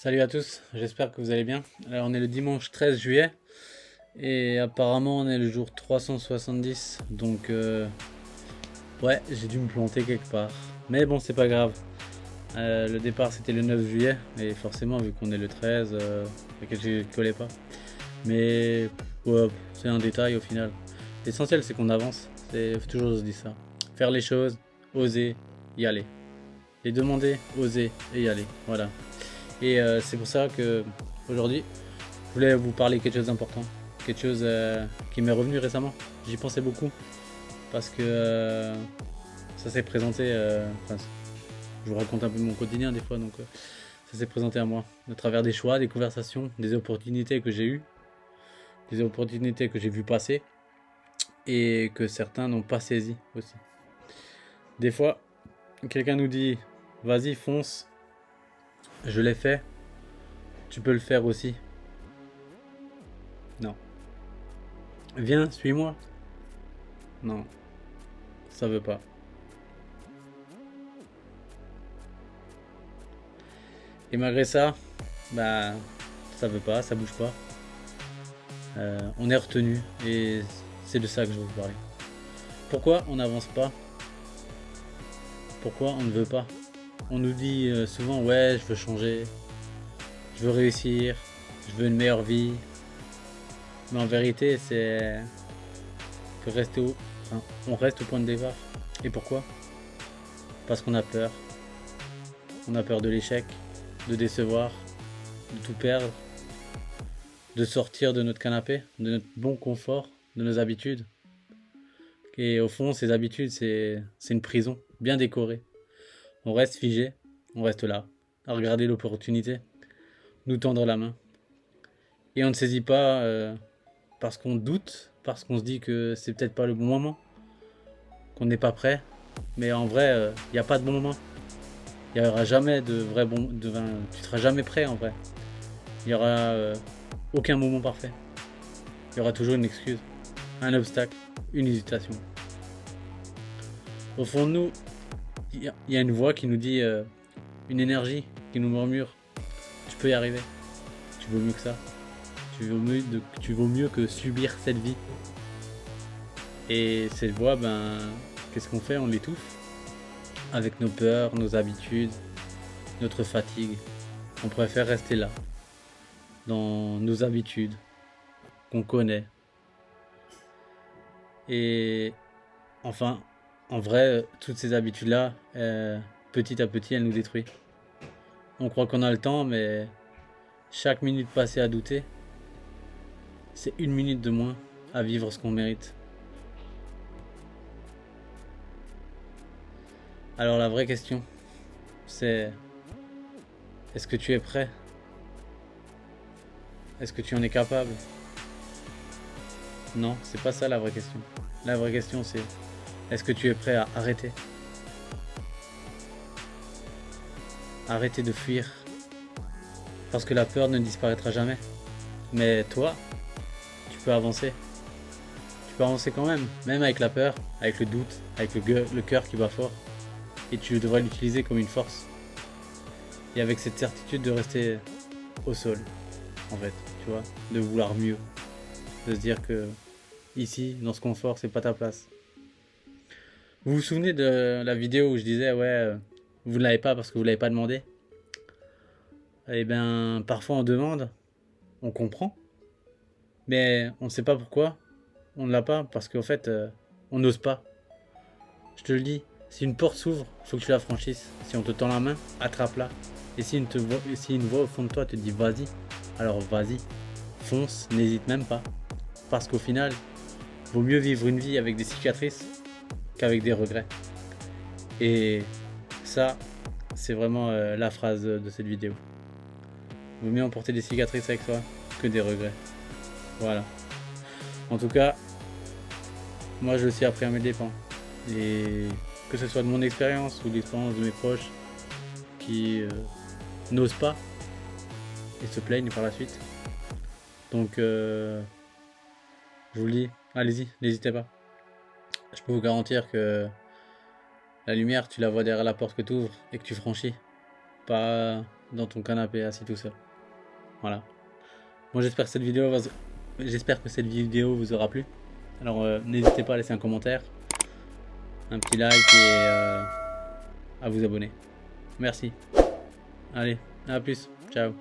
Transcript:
Salut à tous, j'espère que vous allez bien. Alors on est le dimanche 13 juillet et apparemment on est le jour 370. Donc ouais, j'ai dû me planter quelque part. Mais bon, c'est pas grave. Le départ c'était le 9 juillet et forcément vu qu'on est le 13, je collais pas. Mais ouais, c'est un détail au final. L'essentiel c'est qu'on avance. C'est faut toujours se dire ça. Faire les choses, oser, y aller. Les demander, oser et y aller. Voilà. Et c'est pour ça que aujourd'hui, je voulais vous parler quelque chose d'important, quelque chose qui m'est revenu récemment. J'y pensais beaucoup parce que ça s'est présenté. Je vous raconte un peu mon quotidien des fois, donc ça s'est présenté à moi à travers des choix, des conversations, des opportunités que j'ai eues, des opportunités que j'ai vues passer et que certains n'ont pas saisi aussi. Des fois, quelqu'un nous dit, vas-y, fonce, je l'ai fait, tu peux le faire aussi. Non. Viens, suis-moi. Non, ça veut pas. Et malgré ça, bah, ça veut pas, ça bouge pas. On est retenu et c'est de ça que je veux vous parler. Pourquoi on n'avance pas? Pourquoi on ne veut pas? On nous dit souvent ouais, je veux changer, je veux réussir, je veux une meilleure vie. Mais en vérité, c'est que rester on reste au point de départ. Et pourquoi? Parce qu'on a peur. On a peur de l'échec, de décevoir, de tout perdre, de sortir de notre canapé, de notre bon confort, de nos habitudes. Et au fond, ces habitudes, c'est une prison bien décorée. On reste figé, on reste là, à regarder l'opportunité, nous tendre la main. Et on ne saisit pas parce qu'on doute, parce qu'on se dit que c'est peut-être pas le bon moment, qu'on n'est pas prêt. Mais en vrai, il n'y a pas de bon moment. Il n'y aura jamais de vrai bon. Tu seras jamais prêt en vrai. Il n'y aura aucun moment parfait. Il y aura toujours une excuse, un obstacle, une hésitation. Au fond de nous, il y a une voix qui nous dit, une énergie qui nous murmure, tu peux y arriver, tu vaux mieux que ça, tu vaux mieux que subir cette vie. Et cette voix, ben, qu'est-ce qu'on fait? On l'étouffe avec nos peurs, nos habitudes, notre fatigue. On préfère rester là, dans nos habitudes qu'on connaît. Et enfin, en vrai, toutes ces habitudes-là, petit à petit, elles nous détruisent. On croit qu'on a le temps, mais chaque minute passée à douter, c'est une minute de moins à vivre ce qu'on mérite. Alors la vraie question, c'est est-ce que tu es prêt? Est-ce que tu en es capable? Non, c'est pas ça la vraie question. La vraie question c'est est-ce que tu es prêt à arrêter? Arrêter de fuir. Parce que la peur ne disparaîtra jamais. Mais toi, tu peux avancer. Tu peux avancer quand même avec la peur, avec le doute, avec le cœur qui bat fort. Et tu devrais l'utiliser comme une force. Et avec cette certitude de rester au sol, en fait, tu vois, de vouloir mieux, de se dire que ici, dans ce confort, c'est pas ta place. Vous vous souvenez de la vidéo où je disais ouais, vous ne l'avez pas parce que vous l'avez pas demandé? Eh bien, parfois on demande, on comprend, mais on ne sait pas pourquoi on ne l'a pas parce qu'en fait, on n'ose pas. Je te le dis, si une porte s'ouvre, il faut que tu la franchisses. Si on te tend la main, attrape-la. Et si une voix au fond de toi te dit vas-y, alors vas-y, fonce, n'hésite même pas. Parce qu'au final, vaut mieux vivre une vie avec des cicatrices qu'avec des regrets. Et ça, c'est vraiment la phrase de cette vidéo. Vaut mieux emporter des cicatrices avec toi que des regrets. Voilà. En tout cas, moi je le suis appris à mes dépens. Et que ce soit de mon expérience ou de l'expérience de mes proches qui n'osent pas et se plaignent par la suite. Donc, je vous le dis, allez-y, n'hésitez pas. Je peux vous garantir que la lumière, tu la vois derrière la porte que tu ouvres et que tu franchis. Pas dans ton canapé assis tout seul. Voilà. Bon, j'espère que cette vidéo vous aura plu. Alors n'hésitez pas à laisser un commentaire, un petit like et à vous abonner. Merci. Allez, à plus. Ciao.